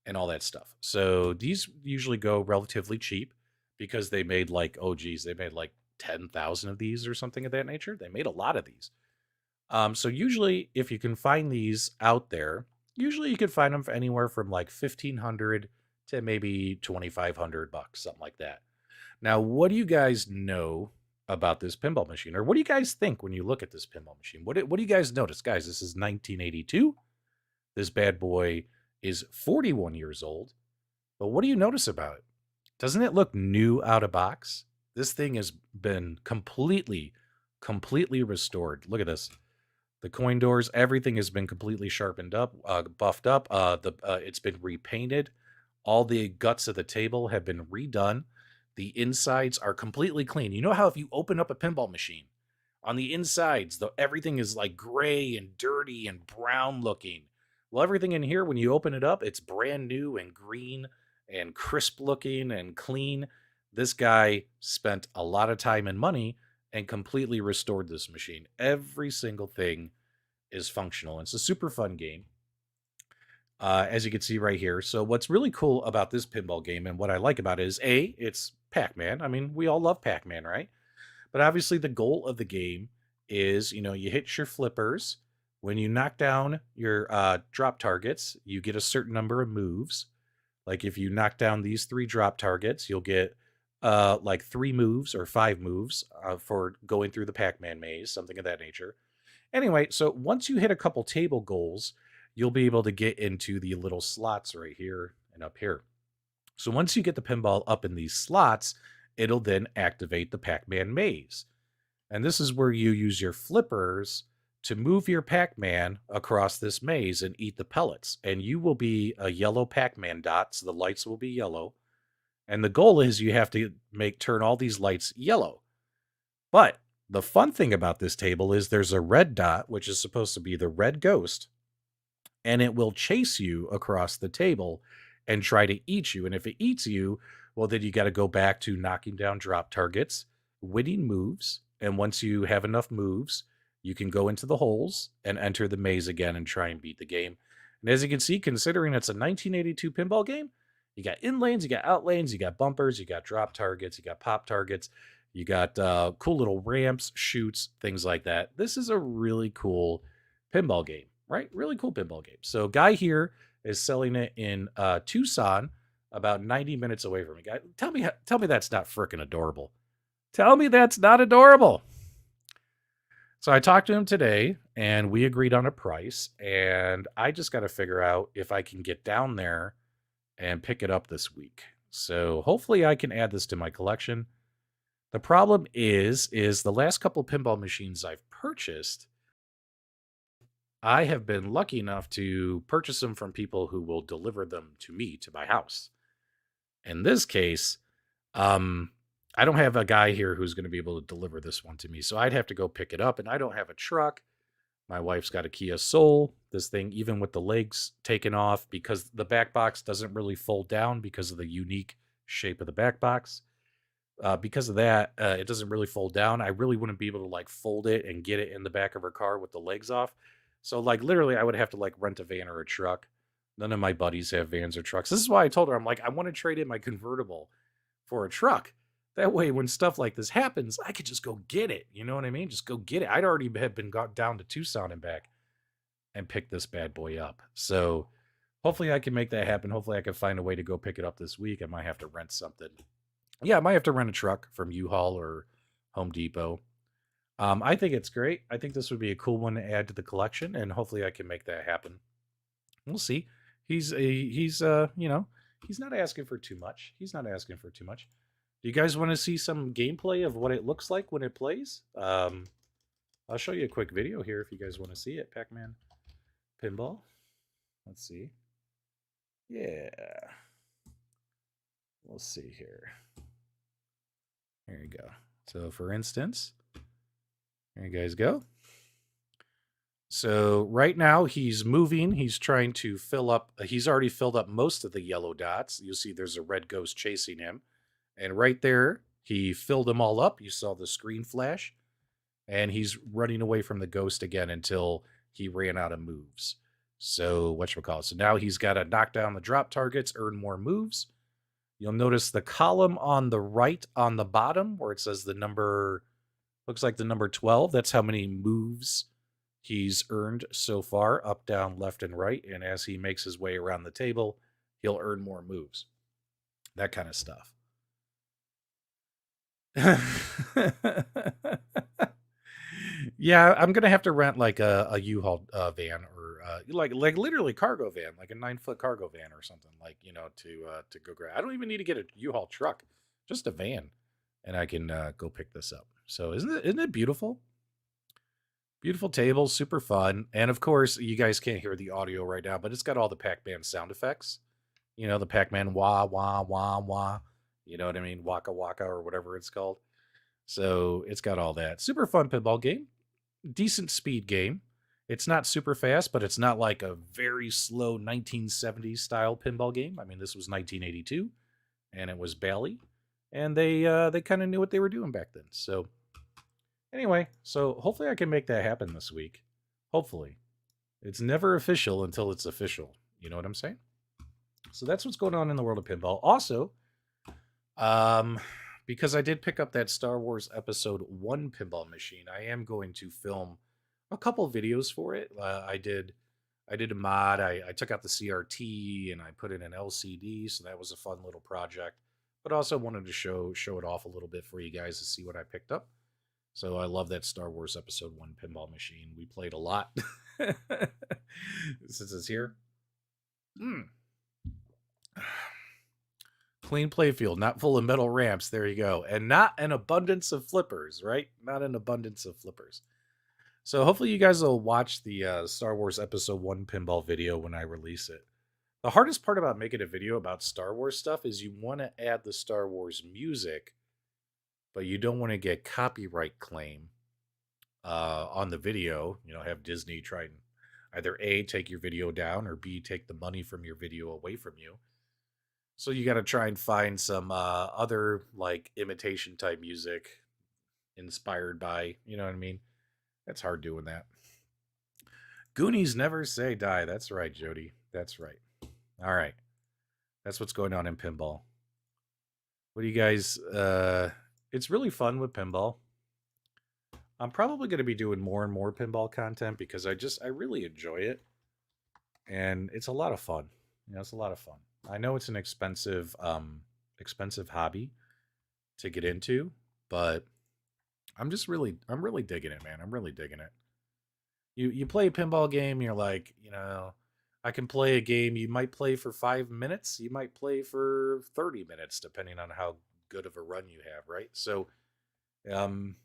and all that stuff. So these usually go relatively cheap because they made they made like 10,000 of these or something of that nature. They made a lot of these. So usually if you can find these out there, usually you can find them for anywhere from like 1,500 to maybe 2,500 bucks, something like that. Now, what do you guys know about this pinball machine, or what do you guys think when you look at this pinball machine? What do you guys notice, guys? This is 1982. This bad boy is 41 years old. But what do you notice about it? Doesn't it look new out of box? This thing has been completely restored. Look at this. The coin doors, everything has been completely sharpened up, buffed up. It's been repainted. All the guts of the table have been redone. The insides are completely clean. You know how if you open up a pinball machine, on the insides, everything is like gray and dirty and brown looking. Well, everything in here, when you open it up, it's brand new and green and crisp looking and clean. This guy spent a lot of time and money and completely restored this machine. Every single thing is functional. It's a super fun game. As you can see right here. So what's really cool about this pinball game and what I like about it is it's Pac-Man. I mean, we all love Pac-Man, right? But obviously the goal of the game is, you hit your flippers. When you knock down your drop targets, you get a certain number of moves. Like if you knock down these 3 drop targets, you'll get like 3 moves or 5 moves for going through the Pac-Man maze, something of that nature. Anyway, so once you hit a couple table goals, you'll be able to get into the little slots right here and up here. So once you get the pinball up in these slots, it'll then activate the Pac-Man maze. And this is where you use your flippers to move your Pac-Man across this maze and eat the pellets. And you will be a yellow Pac-Man dot, so the lights will be yellow. And the goal is you have to turn all these lights yellow. But the fun thing about this table is there's a red dot, which is supposed to be the red ghost, and it will chase you across the table and try to eat you. And if it eats you, well, then you got to go back to knocking down drop targets, winning moves. And once you have enough moves, you can go into the holes and enter the maze again and try and beat the game. And as you can see, considering it's a 1982 pinball game, you got in lanes, you got out lanes, you got bumpers, you got drop targets, you got pop targets, you got cool little ramps, chutes, things like that. This is a really cool pinball game, right? Really cool pinball game. So guy here is selling it in Tucson, about 90 minutes away from me. Guy, tell me that's not freaking adorable. Tell me that's not adorable. So I talked to him today. and we agreed on a price. And I just got to figure out if I can get down there and pick it up this week. So hopefully I can add this to my collection. The problem is the last couple pinball machines I've purchased, I have been lucky enough to purchase them from people who will deliver them to me to my house. In this case, um, I don't have a guy here who's going to be able to deliver this one to me, so I'd have to go pick it up, and I don't have a truck. My wife's got a Kia Soul. This thing, even with the legs taken off, because the back box doesn't really fold down because of the unique shape of the back box. Because of that, it doesn't really fold down. I really wouldn't be able to like fold it and get it in the back of her car with the legs off. So like literally, I would have to like rent a van or a truck. None of my buddies have vans or trucks. This is why I told her, I'm like, I want to trade in my convertible for a truck. That way, when stuff like this happens, I could just go get it. You know what I mean? Just go get it. I'd already have been got down to Tucson and back and pick this bad boy up. So hopefully I can make that happen. Hopefully I can find a way to go pick it up this week. I might have to rent something. Yeah, I might have to rent a truck from U-Haul or Home Depot. I think it's great. I think this would be a cool one to add to the collection, and hopefully I can make that happen. We'll see. He's you know, he's not asking for too much. He's not asking for too much. Do you guys want to see some gameplay of what it looks like when it plays? I'll show you a quick video here if you guys want to see it. Pac-Man Pinball. Let's see. Yeah. We'll see here. There you go. So for instance, there you guys go. So right now he's moving. He's trying to fill up. He's already filled up most of the yellow dots. You'll see there's a red ghost chasing him. And right there, he filled them all up. You saw the screen flash. And he's running away from the ghost again until he ran out of moves. So whatchamacallit. So now he's got to knock down the drop targets, earn more moves. You'll notice the column on the right on the bottom where it says the number, looks like the number 12. That's how many moves he's earned so far, up, down, left, and right. And as he makes his way around the table, he'll earn more moves. That kind of stuff. Yeah, I'm gonna have to rent like a U-Haul van or like literally cargo van, like a 9-foot cargo van or something, like to go grab. I don't even need to get a U-Haul truck, just a van, and I can go pick this up. So isn't it beautiful? Beautiful table, super fun, and of course you guys can't hear the audio right now, but it's got all the Pac-Man sound effects. You know, the Pac-Man wah wah wah wah. You know what I mean? Waka waka or whatever it's called. So it's got all that. Super fun pinball game. Decent speed game. It's not super fast, but it's not like a very slow 1970s style pinball game. I mean, this was 1982, and it was Bally, and they kind of knew what they were doing back then. So anyway, so hopefully I can make that happen this week. Hopefully. It's never official until it's official. You know what I'm saying? So that's what's going on in the world of pinball. Also, because I did pick up that Star Wars Episode 1 pinball machine, I am going to film a couple videos for it. I did a mod. I took out the CRT and I put in an LCD, so that was a fun little project. But also wanted to show it off a little bit for you guys to see what I picked up. So I love that Star Wars Episode 1 pinball machine. We played a lot since it's here. Clean playfield, not full of metal ramps. There you go. And not an abundance of flippers, right? Not an abundance of flippers. So hopefully you guys will watch the Star Wars Episode 1 pinball video when I release it. The hardest part about making a video about Star Wars stuff is you want to add the Star Wars music, but you don't want to get copyright claim on the video. You know, have Disney try and either A, take your video down, or B, take the money from your video away from you. So you got to try and find some other like imitation type music inspired by, you know what I mean? That's hard doing that. Goonies never say die. That's right, Jody. That's right. All right. That's what's going on in pinball. What do you guys, it's really fun with pinball. I'm probably going to be doing more and more pinball content because I really enjoy it. And it's a lot of fun. You know, it's a lot of fun. I know it's an expensive hobby to get into, but I'm really digging it, man. I'm really digging it. You play a pinball game, you're like, I can play a game you might play for 5 minutes, you might play for 30 minutes, depending on how good of a run you have, right? So, um,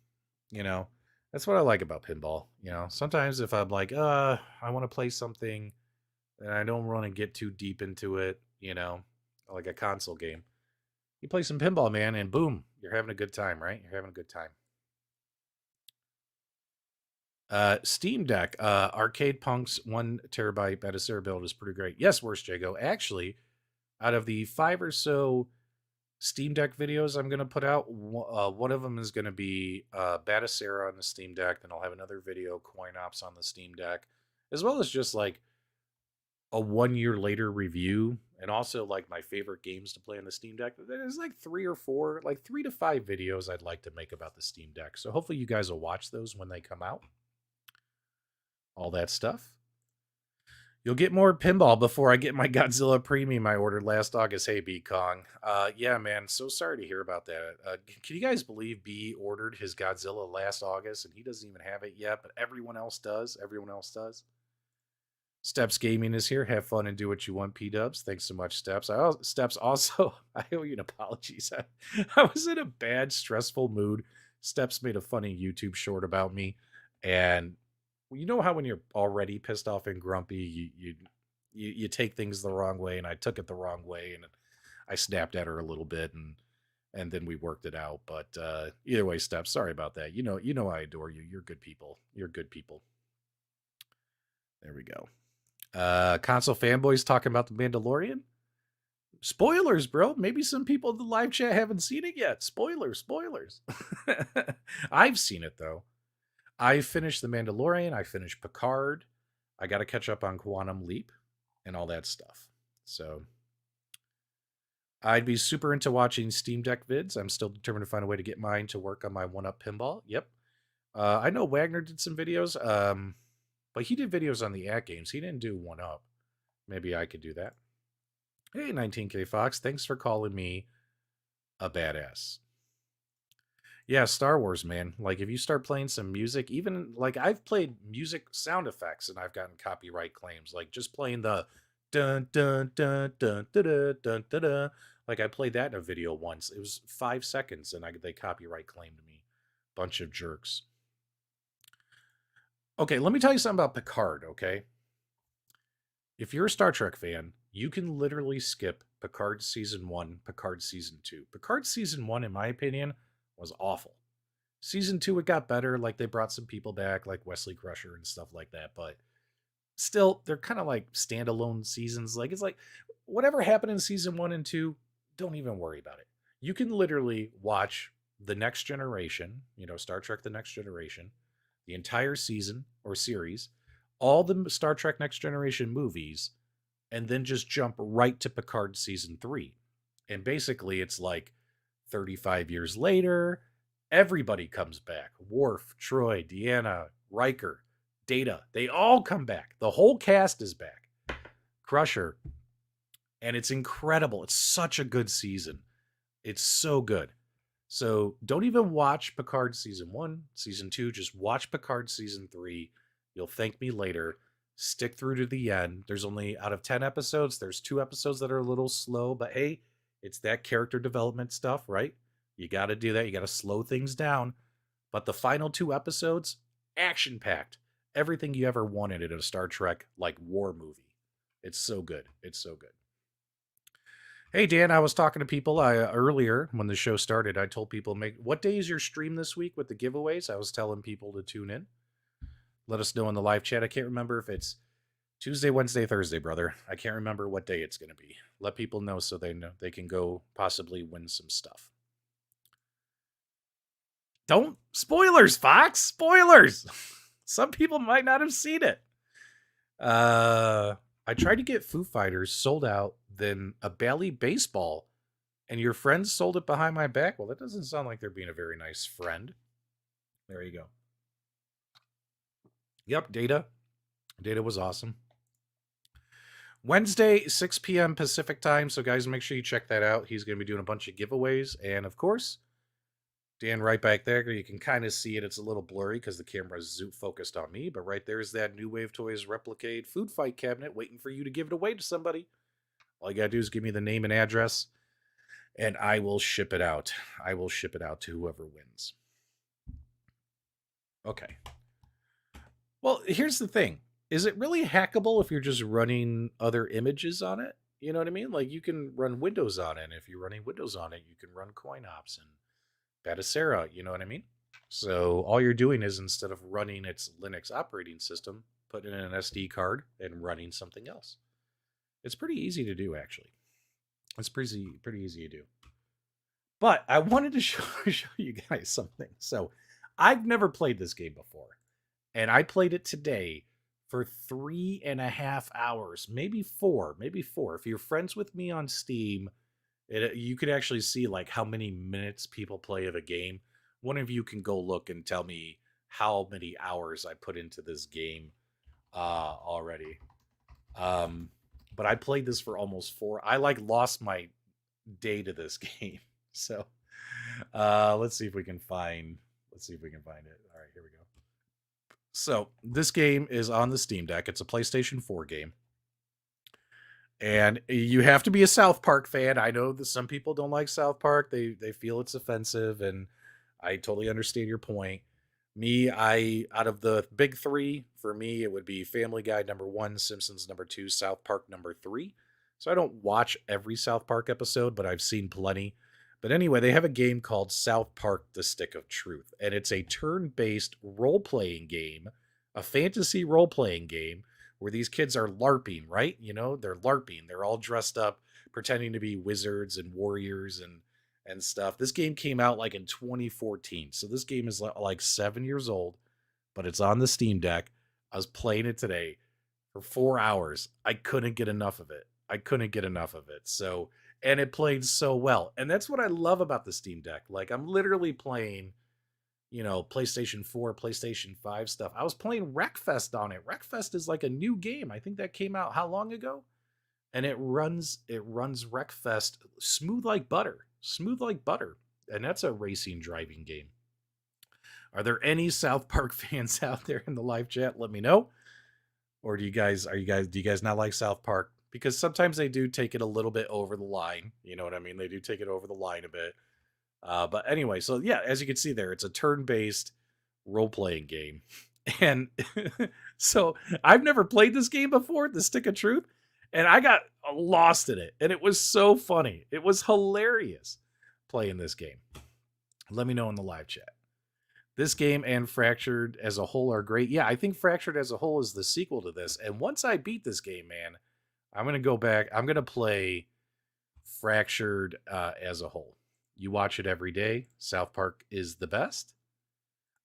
you know, that's what I like about pinball. Sometimes if I'm like, I want to play something and I don't want to get too deep into it, like a console game, you play some pinball, man, and boom, you're having a good time, right? You're having a good time. Steam Deck, Arcade Punk's 1 terabyte Betaseer build is pretty great. Yes, worse Jago. Actually, out of the 5 or so Steam Deck videos I'm going to put out, one of them is going to be Batassera on the Steam Deck. Then I'll have another video, Coin Ops on the Steam Deck, as well as just like a 1 year later review, and also like my favorite games to play on the Steam Deck. There's like 3 or 4, like 3 to 5 videos I'd like to make about the Steam Deck. So hopefully you guys will watch those when they come out. All that stuff. You'll get more pinball before I get my Godzilla premium I ordered last August. Hey, B Kong. Yeah, man. So sorry to hear about that. Can you guys believe B ordered his Godzilla last August and he doesn't even have it yet, but everyone else does? Everyone else does. Steps Gaming is here. Have fun and do what you want, PDubs. Thanks so much, Steps. Steps also, I owe you an apology. I was in a bad, stressful mood. Steps made a funny YouTube short about me, and you know how when you're already pissed off and grumpy, you take things the wrong way, and I took it the wrong way, and I snapped at her a little bit, and then we worked it out. But either way, Steps, sorry about that. I adore you. You're good people. You're good people. There we go. Console fanboys talking about the Mandalorian. Spoilers, bro. Maybe some people in the live chat haven't seen it yet. Spoilers. I've seen it though. I finished The Mandalorian. I finished Picard. I got to catch up on Quantum Leap and all that stuff. So I'd be super into watching Steam Deck vids. I'm still determined to find a way to get mine to work on my 1-Up pinball. Yep. I know Wagner did some videos, but he did videos on the @games. He didn't do 1-Up. Maybe I could do that. Hey, 19K Fox. Thanks for calling me a badass. Yeah, Star Wars, man. Like, if you start playing some music, even like I've played music sound effects and I've gotten copyright claims. Like just playing the dun dun dun dun dun dun dun dun. Dun. Like I played that in a video once. It was 5 seconds and they copyright claimed me. Bunch of jerks. Okay, let me tell you something about Picard, okay? If you're a Star Trek fan, you can literally skip Picard Season 1, Picard Season 2. Picard Season 1, in my opinion, was awful. Season 2, it got better. Like, they brought some people back, like Wesley Crusher and stuff like that. But still, they're kind of like standalone seasons. Like, it's like, whatever happened in Season 1 and 2, don't even worry about it. You can literally watch The Next Generation, Star Trek The Next Generation, the entire season or series, all the Star Trek Next Generation movies, and then just jump right to Picard Season 3. And basically, it's like 35 years later, everybody comes back. Worf, Troy, Deanna, Riker, Data. They all come back. The whole cast is back. Crusher. And it's incredible. It's such a good season. It's so good. So don't even watch Picard Season 1, Season 2. Just watch Picard Season 3. You'll thank me later. Stick through to the end. There's only, out of 10 episodes, there's 2 episodes that are a little slow. But hey, it's that character development stuff, right? You got to do that. You got to slow things down. But the final 2 episodes, action-packed. Everything you ever wanted in a Star Trek, like, war movie. It's so good. It's so good. Hey, Dan, I was talking to people earlier when the show started. I told people, what day is your stream this week with the giveaways? I was telling people to tune in. Let us know in the live chat. I can't remember if it's Tuesday, Wednesday, Thursday, brother. I can't remember what day it's going to be. Let people know so they know they can go possibly win some stuff. Don't. Spoilers, Fox. Spoilers. Some people might not have seen it. I tried to get Foo Fighters sold out, then a Bally baseball, and your friends sold it behind my back. Well, that doesn't sound like they're being a very nice friend. There you go. Yep, Data. Data was awesome. Wednesday, 6 p.m. Pacific time. So, guys, make sure you check that out. He's going to be doing a bunch of giveaways. And, of course, Dan, right back there, you can kind of see it. It's a little blurry because the camera's focused on me, but right there's that New Wave Toys Replicate food fight cabinet waiting for you to give it away to somebody. All you gotta do is give me the name and address, and I will ship it out. I will ship it out to whoever wins. Okay. Well, here's the thing. Is it really hackable if you're just running other images on it? You know what I mean? Like you can run Windows on it. And if you're running Windows on it, you can run CoinOps and Batacera. You know what I mean? So all you're doing is instead of running its Linux operating system, putting in an SD card and running something else. It's pretty easy to do, actually. It's pretty easy to do. But I wanted to show you guys something. So I've never played this game before. And I played it today for 3.5 hours, maybe four. If you're friends with me on Steam, you could actually see like how many minutes people play of a game. One of you can go look and tell me how many hours I put into this game already. But I played this for almost 4. I like lost my day to this game. So let's see if we can find it. All right, here we go. So this game is on the Steam Deck. It's a PlayStation 4 game. And you have to be a South Park fan. I know that some people don't like South Park. They feel it's offensive, and I totally understand your point. Me, out of the big 3, for me, it would be Family Guy #1, Simpsons #2, South Park #3. So I don't watch every South Park episode, but I've seen plenty. But anyway, they have a game called South Park: The Stick of Truth, and it's a turn-based role-playing game, a fantasy role-playing game where these kids are LARPing, right? You know, they're LARPing. They're all dressed up, pretending to be wizards and warriors and stuff. This game came out like in 2014, so this game is like 7 years old, but it's on the Steam Deck. I was playing it today for 4 hours. I couldn't get enough of it. So, and it played so well. And that's what I love about the Steam Deck. Like I'm literally playing, PlayStation 4, PlayStation 5 stuff. I was playing Wreckfest on it. Wreckfest is like a new game. I think that came out how long ago? And it runs Wreckfest smooth like butter. And that's a racing driving game. Are there any South Park fans out there in the live chat? Let me know. Or do you guys not like South Park? Because sometimes they do take it a little bit over the line. You know what I mean? They do take it over the line a bit. But anyway, so yeah, as you can see there, it's a turn-based role-playing game. And so I've never played this game before, The Stick of Truth, and I got lost in it. And it was so funny. It was hilarious playing this game. Let me know in the live chat. This game and Fractured as a whole are great. Yeah, I think Fractured as a whole is the sequel to this. And once I beat this game, man, I'm going to go back. I'm going to play Fractured as a whole. You watch it every day. South Park is the best.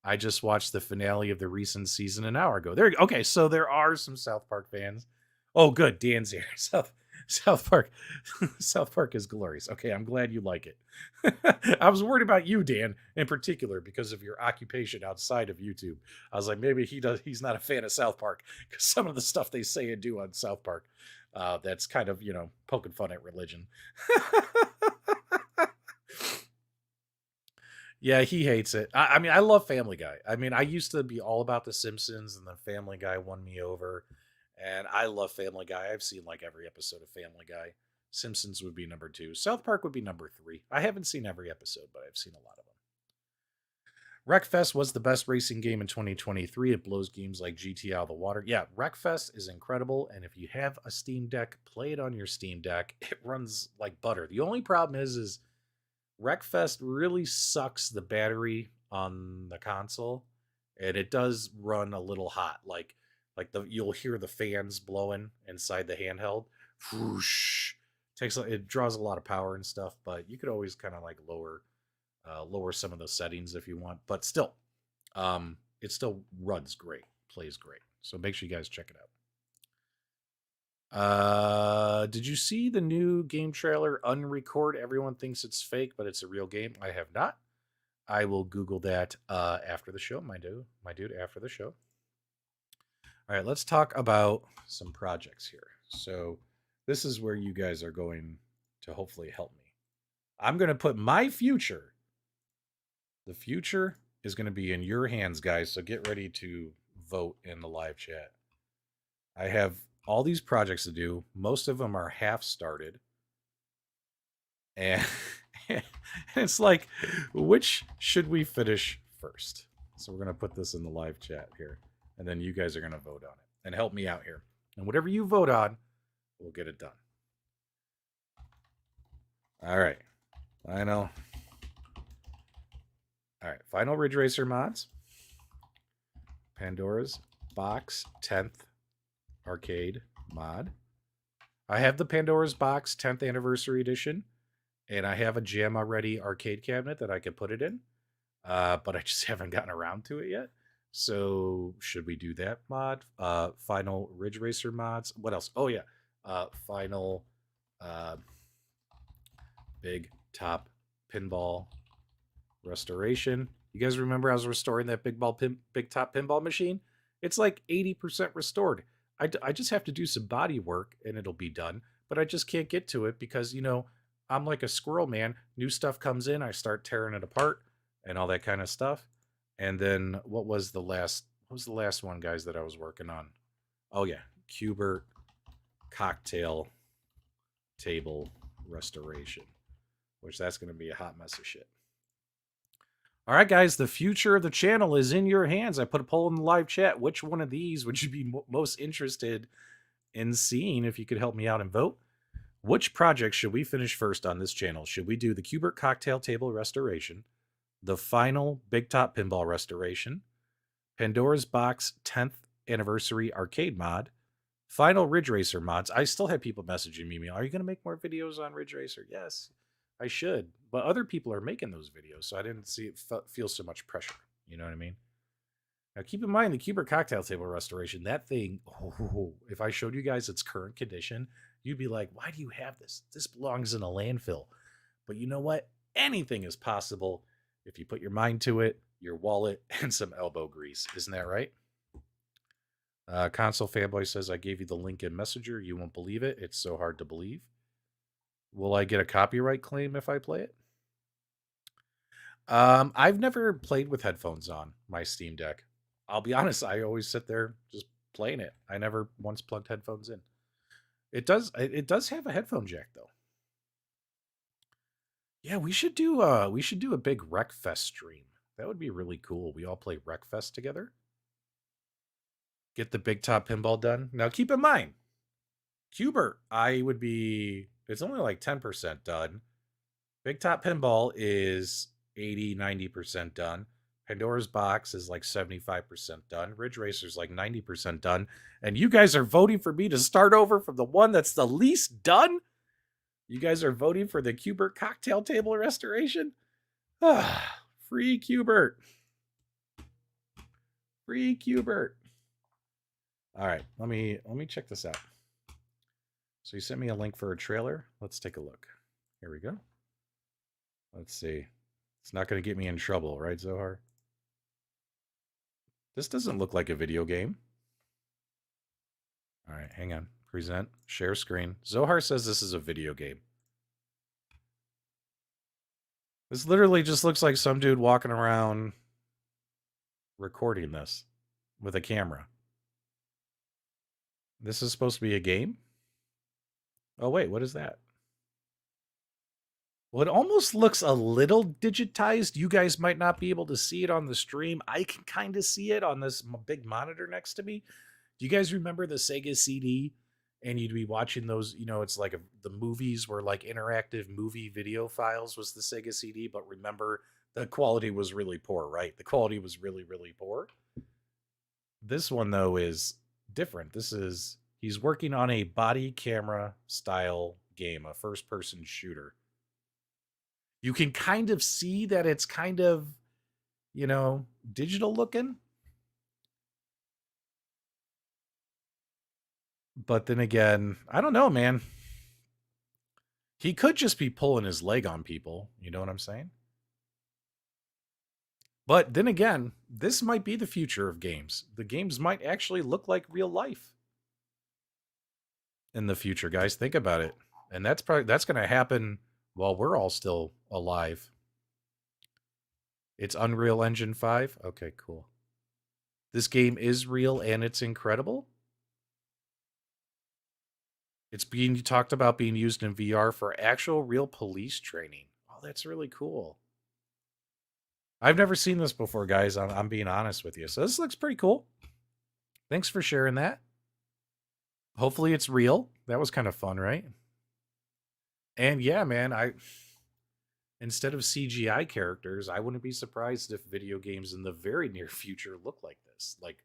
I just watched the finale of the recent season an hour ago. Okay, so there are some South Park fans. Oh, good. Dan's here. South Park. South Park is glorious. Okay, I'm glad you like it. I was worried about you, Dan, in particular, because of your occupation outside of YouTube. I was like, maybe he's not a fan of South Park because some of the stuff they say and do on South Park, that's kind of, poking fun at religion. Yeah, he hates it. I mean, I love Family Guy. I mean, I used to be all about The Simpsons, and then Family Guy won me over. And I love Family Guy. I've seen like every episode of Family Guy. Simpsons would be #2. South Park would be #3. I haven't seen every episode, but I've seen a lot of them. Wreckfest was the best racing game in 2023. It blows games like GT out of the water. Yeah, Wreckfest is incredible. And if you have a Steam Deck, play it on your Steam Deck. It runs like butter. The only problem is Wreckfest really sucks the battery on the console, and it does run a little hot. Like you'll hear the fans blowing inside the handheld. Whoosh. It draws a lot of power and stuff, but you could always kind of like lower some of the settings if you want. But still, it still runs great, plays great. So make sure you guys check it out. Did you see the new game trailer, Unrecord? Everyone thinks it's fake, but it's a real game. I have not. I will Google that after the show, my dude, after the show. All right, let's talk about some projects here. So this is where you guys are going to hopefully help me. I'm going to put my future The future is going to be in your hands, guys. So get ready to vote in the live chat. I have all these projects to do. Most of them are half started. And it's like, which should we finish first? So we're going to put this in the live chat here. And then you guys are going to vote on it and help me out here. And whatever you vote on, we'll get it done. All right. Final. All right. Final Ridge Racer mods. Pandora's Box 10th Arcade mod. I have the Pandora's Box 10th Anniversary Edition, and I have a JAMA ready arcade cabinet that I could put it in, but I just haven't gotten around to it yet. So should we do that mod? Final Ridge Racer mods. What else? Oh yeah, final Big Top Pinball restoration. You guys remember I was restoring that Big Top pinball machine? It's like 80% restored. I just have to do some body work and it'll be done, but I just can't get to it because, you know, I'm like a squirrel, man. New stuff comes in, I start tearing it apart and all that kind of stuff. And then what was the last one, guys, that I was working on? Oh yeah, Cubert cocktail table restoration, which that's going to be a hot mess of shit. All right, guys, the future of the channel is in your hands. I put a poll in the live chat. Which one of these would you be most interested in seeing if you could help me out and vote? Which project should we finish first on this channel? Should we do the Cubert cocktail table restoration, the final Big Top pinball restoration, Pandora's Box 10th anniversary arcade mod, final Ridge Racer mods? I still have people messaging me, are you going to make more videos on Ridge Racer? Yes, I should, but other people are making those videos, so I didn't see it feel so much pressure. You know what I mean? Now, keep in mind the Cubert cocktail table restoration. That thing, if I showed you guys its current condition, you'd be like, "Why do you have this? This belongs in a landfill." But you know what? Anything is possible if you put your mind to it, your wallet, and some elbow grease. Isn't that right? Console Fanboy says, "I gave you the link in Messenger. You won't believe it. It's so hard to believe." Will I get a copyright claim if I play it? I've never played with headphones on my Steam Deck. I'll be honest, I always sit there just playing it. I never once plugged headphones in. It does have a headphone jack though. Yeah, we should do a big Wreckfest stream. That would be really cool. We all play Wreckfest together. Get the Big Top pinball done. Now keep in mind, Cubert, it's only like 10% done. Big Top pinball is 80-90% done. Pandora's Box is like 75% done. Ridge Racer's like 90% done. And you guys are voting for me to start over from the one that's the least done? You guys are voting for the Cubert cocktail table restoration? Free Cubert. Free Cubert. All right, let me check this out. So you sent me a link for a trailer. Let's take a look. Here we go. Let's see. It's not going to get me in trouble, right, Zohar? This doesn't look like a video game. All right, hang on. Present, share screen. Zohar says this is a video game. This literally just looks like some dude walking around recording this with a camera. This is supposed to be a game? Oh, wait, what is that? Well, it almost looks a little digitized. You guys might not be able to see it on the stream. I can kind of see it on this big monitor next to me. Do you guys remember the Sega CD? And you'd be watching those, you know, it's like the movies were like interactive movie video files was the Sega CD. But remember, the quality was really poor, right? The quality was really, really poor. This one, though, is different. He's working on a body camera style game, a first person shooter. You can kind of see that it's kind of, you know, digital looking. But then again, I don't know, man. He could just be pulling his leg on people. You know what I'm saying? But then again, this might be the future of games. The games might actually look like real life in the future, guys. Think about it. And that's going to happen while we're all still alive. It's Unreal Engine 5. Okay, cool. This game is real and it's incredible. It's being talked about being used in VR for actual real police training. Oh, that's really cool. I've never seen this before, guys. I'm being honest with you. So this looks pretty cool. Thanks for sharing that. Hopefully it's real. That was kind of fun, right? And yeah, man, instead of CGI characters, I wouldn't be surprised if video games in the very near future look like this, like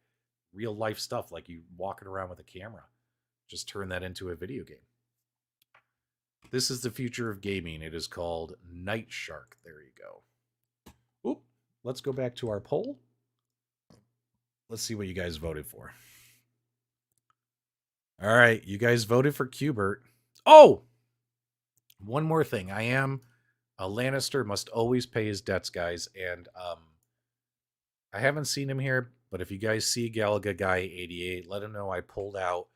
real life stuff, like you walking around with a camera. Just turn that into a video game. This is the future of gaming. It is called Night Shark. There you go. Oop. Let's go back to our poll. Let's see what you guys voted for. All right, you guys voted for Qbert. Oh, one more thing. I am a Lannister, must always pay his debts, guys. And I haven't seen him here, but if you guys see Galaga Guy 88, let him know I pulled out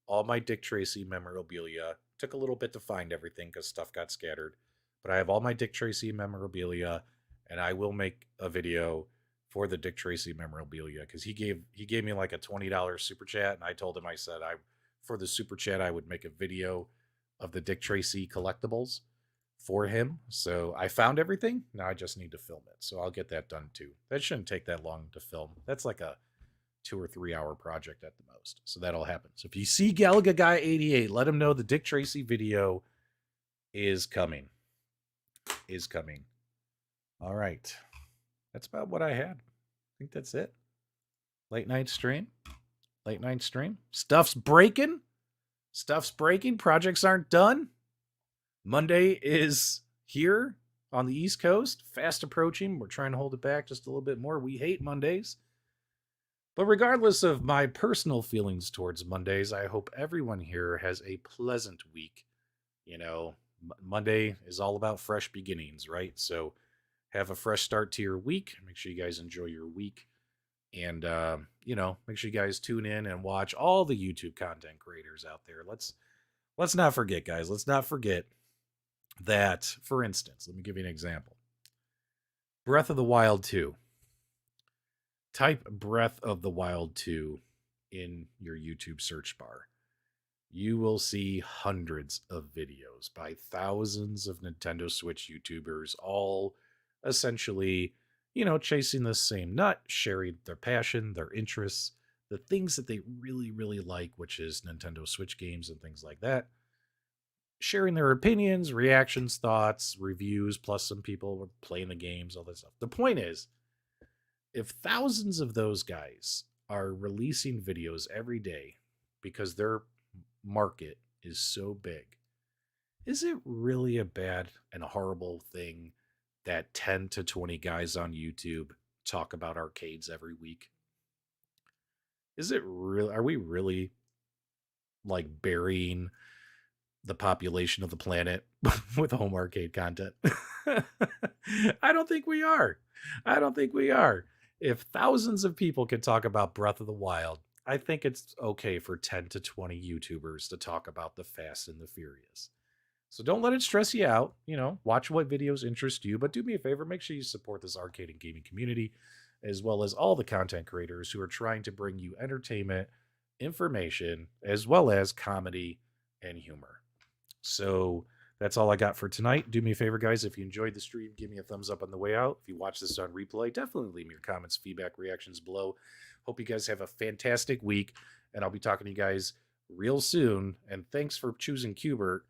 all my Dick Tracy memorabilia. Took a little bit to find everything because stuff got scattered. But I have all my Dick Tracy memorabilia, and I will make a video for the Dick Tracy memorabilia because he gave me like a $20 super chat, and I told him, I said for the super chat I would make a video of the Dick Tracy collectibles for him. So I found everything. Now I just need to film it. So I'll get that done too. That shouldn't take that long to film. That's like a 2 or 3 hour project at the most. So that'll happen. So if you see Galaga Guy 88, let him know the Dick Tracy video is coming. Is coming. All right. That's about what I had. I think that's it. Late night stream. Late night stream. Stuff's breaking. Stuff's breaking. Projects aren't done. Monday is here on the East Coast. Fast approaching. We're trying to hold it back just a little bit more. We hate Mondays. But regardless of my personal feelings towards Mondays, I hope everyone here has a pleasant week. You know, Monday is all about fresh beginnings, right? So have a fresh start to your week. Make sure you guys enjoy your week. And, make sure you guys tune in and watch all the YouTube content creators out there. Let's not forget, guys. Let's not forget that, for instance, let me give you an example. Breath of the Wild 2. Type Breath of the Wild 2 in your YouTube search bar. You will see hundreds of videos by thousands of Nintendo Switch YouTubers, all essentially, chasing the same nut, sharing their passion, their interests, the things that they really, really like, which is Nintendo Switch games and things like that. Sharing their opinions, reactions, thoughts, reviews, plus some people were playing the games, all that stuff. The point is, if thousands of those guys are releasing videos every day because their market is so big, is it really a bad and horrible thing that 10 to 20 guys on YouTube talk about arcades every week? Is it real? Are we really like burying the population of the planet with home arcade content? I don't think we are. I don't think we are. If thousands of people can talk about Breath of the Wild, I think it's okay for 10 to 20 YouTubers to talk about the Fast and the Furious. So don't let it stress you out. Watch what videos interest you, but do me a favor, make sure you support this arcade and gaming community, as well as all the content creators who are trying to bring you entertainment, information, as well as comedy and humor. So that's all I got for tonight. Do me a favor, guys. If you enjoyed the stream, give me a thumbs up on the way out. If you watch this on replay, definitely leave me your comments, feedback, reactions below. Hope you guys have a fantastic week, and I'll be talking to you guys real soon. And thanks for choosing Qbert.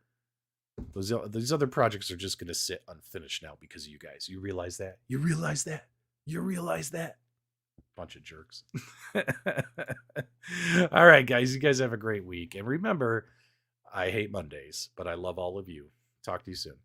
These other projects are just going to sit unfinished now because of you guys. You realize that? You realize that? You realize that? Bunch of jerks. All right, guys. You guys have a great week. And remember, I hate Mondays, but I love all of you. Talk to you soon.